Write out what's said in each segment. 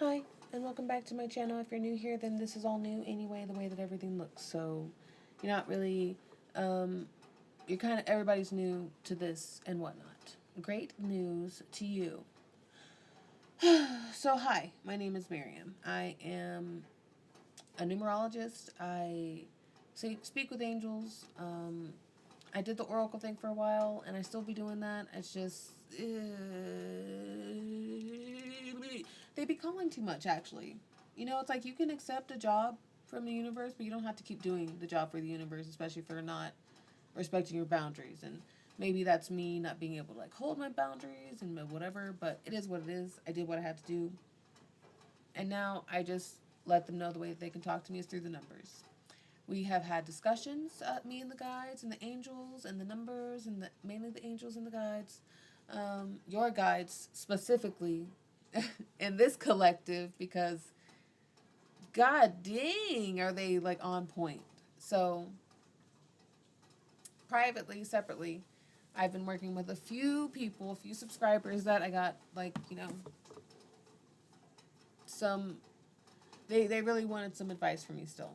Hi, and welcome back to my channel. If you're new here, then this is all new anyway, the way that everything looks. So, you're not really, you're kind of, everybody's new to this and whatnot. Great news to you. So, hi, my name is Miriam. I am a numerologist. I speak with angels. I did the oracle thing for a while, and I still be doing that. It's just they be calling too much. Actually, it's like you can accept a job from the universe, but you don't have to keep doing the job for the universe, especially if they're not respecting your boundaries. And maybe that's me not being able to like hold my boundaries and whatever. But it is what it is. I did what I had to do, and now I just let them know the way that they can talk to me is through the numbers. We have had discussions, me and the guides and the angels and the numbers and mainly the angels and the guides, your guides specifically, in this collective because god dang are they like on point. So privately, separately, I've been working with a few people, a few subscribers that I got like some they really wanted some advice from me still.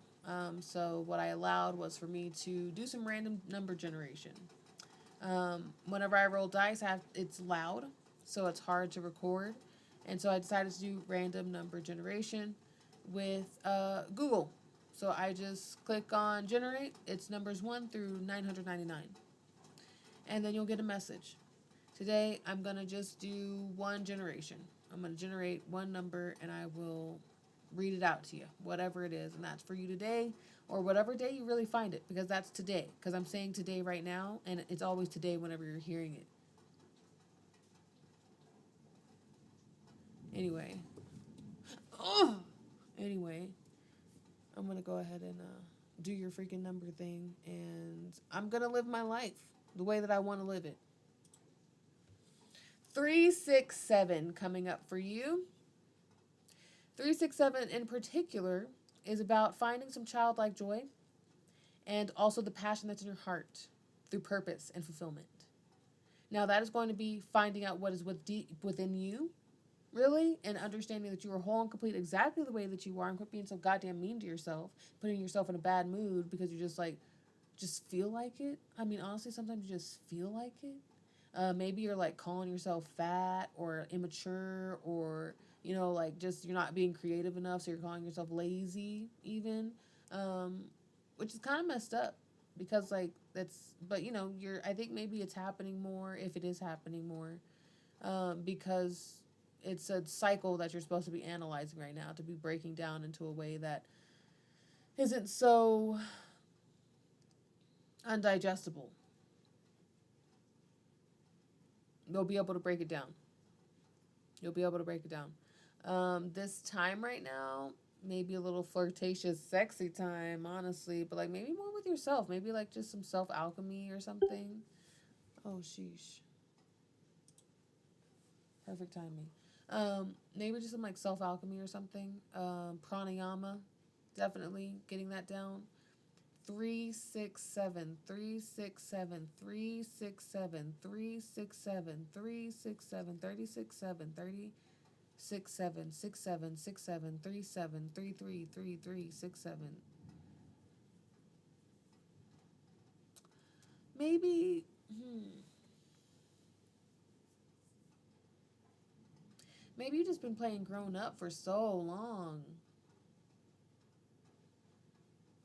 So what I allowed was for me to do some random number generation. Whenever I roll dice, it's loud, so it's hard to record, and so I decided to do random number generation with Google. So I just click on generate. It's numbers 1 through 999, and then you'll get a message. Today I'm gonna just do one generation. I'm gonna generate one number, and I will read it out to you, whatever it is, and that's for you today or whatever day you really find it, because that's today. Because I'm saying today right now, and it's always today whenever you're hearing it. Anyway, oh, anyway, I'm gonna go ahead and do your freaking number thing, and I'm gonna live my life the way that I want to live it. 367 coming up for you. 367 in particular is about finding some childlike joy and also the passion that's in your heart through purpose and fulfillment. Now, that is going to be finding out what is within you, really, and understanding that you are whole and complete exactly the way that you are, and quit being so goddamn mean to yourself, putting yourself in a bad mood because you just feel like it. I mean, honestly, sometimes you just feel like it. Maybe you're like calling yourself fat or immature, or like just you're not being creative enough, so you're calling yourself lazy, even, um, which is kind of messed up because like that's. But you're. I think maybe it's happening more if it is happening more, because it's a cycle that you're supposed to be analyzing right now to be breaking down into a way that isn't so undigestible. You'll be able to break it down. You'll be able to break it down. This time right now, maybe a little flirtatious, sexy time, honestly, but like maybe more with yourself. Maybe like just some self alchemy or something. Oh, sheesh. Perfect timing. Maybe just some like self alchemy or something. Pranayama, definitely getting that down. 367, 367, 367, 367, 367, 367, 37, 67, 67, 37, 33, 33, 67. Maybe, maybe you've just been playing grown up for so long.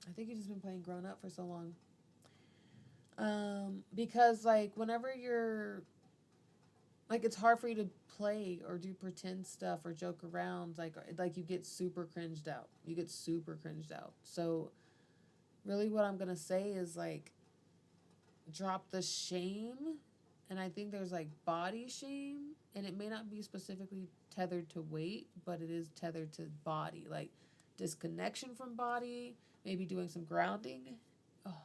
I think you've just been playing grown up for so long. Because like whenever you're like, it's hard for you to play or do pretend stuff or joke around, like you get super cringed out. You get super cringed out. So really what I'm gonna say is like drop the shame. And I think there's like body shame, and it may not be specifically tethered to weight, but it is tethered to body, like disconnection from body, maybe doing some grounding. Oh,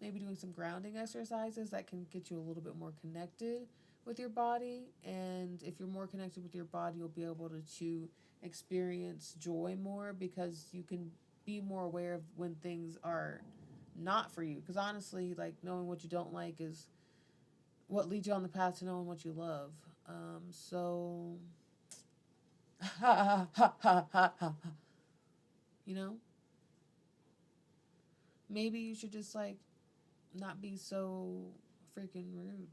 maybe doing some grounding exercises that can get you a little bit more connected with your body. And if you're more connected with your body, you'll be able to experience joy more, because you can be more aware of when things are not for you. Because honestly, like knowing what you don't like is what leads you on the path to knowing what you love. So ha ha ha ha ha. You know, maybe you should just like not be so freaking rude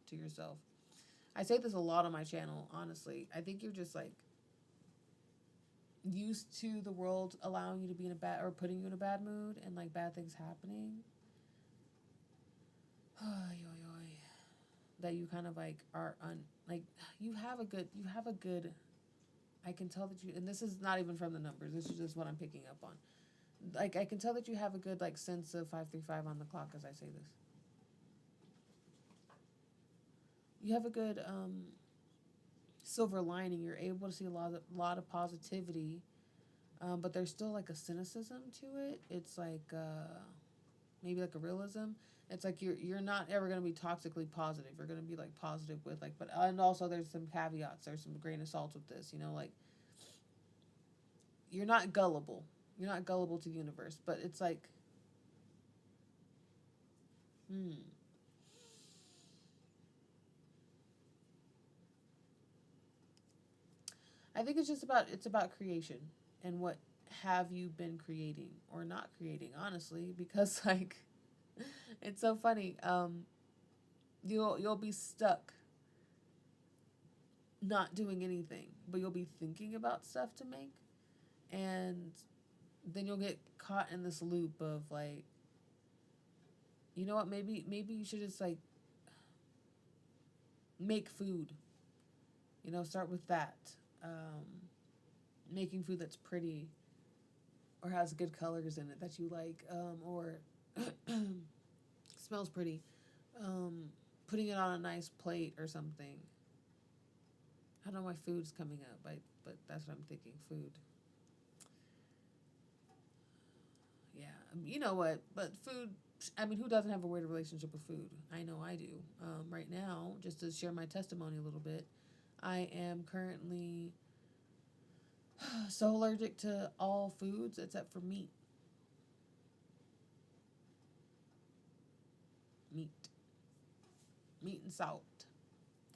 to yourself. I say this a lot on my channel, honestly. I think you're just like used to the world allowing you to be in a bad or putting you in a bad mood and like bad things happening. That you kind of like are like you have a good I can tell that you, and this is not even from the numbers, this is just what I'm picking up on. Like I can tell that you have a good like sense of 535 on the clock as I say this. You have a good silver lining. You're able to see a lot of positivity, but there's still like a cynicism to it. It's like maybe like a realism. It's like you're not ever gonna be toxically positive. You're gonna be like positive with like, but and also there's some caveats. There's some grain of salt with this. You know, like you're not gullible. You're not gullible to the universe. But it's like, hmm. I think it's about creation and what have you been creating or not creating, honestly, because like it's so funny. You'll be stuck not doing anything, but you'll be thinking about stuff to make, and then you'll get caught in this loop of like, you know what? Maybe you should just like make food. You know, start with that. Um, Making food that's pretty or has good colors in it that you like, or smells pretty. Um, Putting it on a nice plate or something. I don't know why food's coming up, but that's what I'm thinking. Food. Yeah, you know what? But food. I mean, who doesn't have a weird relationship with food? I know I do. Right now, just to share my testimony a little bit, I am currently so allergic to all foods except for meat. Meat. Meat and salt.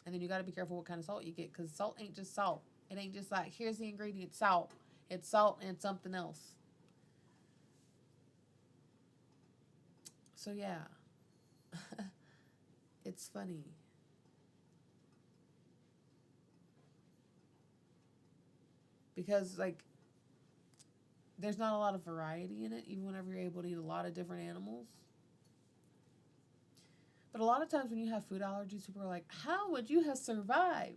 And then you got to be careful what kind of salt you get, because salt ain't just salt. It ain't just like, here's the ingredient, salt. It's salt and something else. So yeah, it's funny. Because like there's not a lot of variety in it, even whenever you're able to eat a lot of different animals. But a lot of times when you have food allergies, people are like, how would you have survived?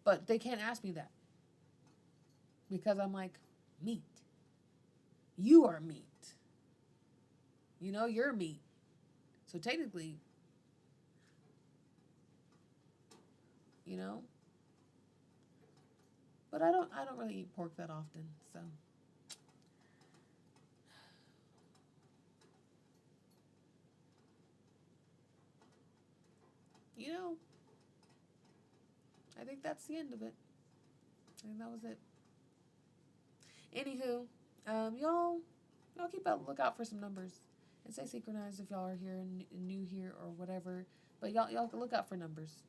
But they can't ask me that because I'm like, meat. You are meat. You know, you're meat. So technically, you know, but I don't really eat pork that often. So, you know, I think that's the end of it. I think that was it. Anywho, y'all keep a lookout for some numbers and stay synchronized if y'all are here and new here or whatever. But y'all look out for numbers.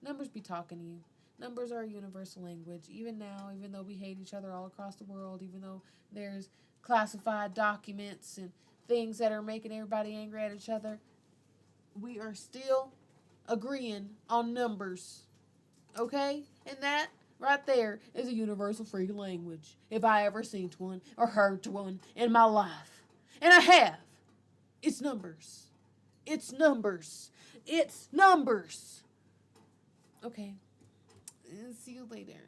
Numbers be talking to you. Numbers are a universal language. Even now, even though we hate each other all across the world, even though there's classified documents and things that are making everybody angry at each other, we are still agreeing on numbers. Okay? And that right there is a universal freaking language. If I ever seen one or heard one in my life. And I have. It's numbers. It's numbers. It's numbers. Okay. See you later.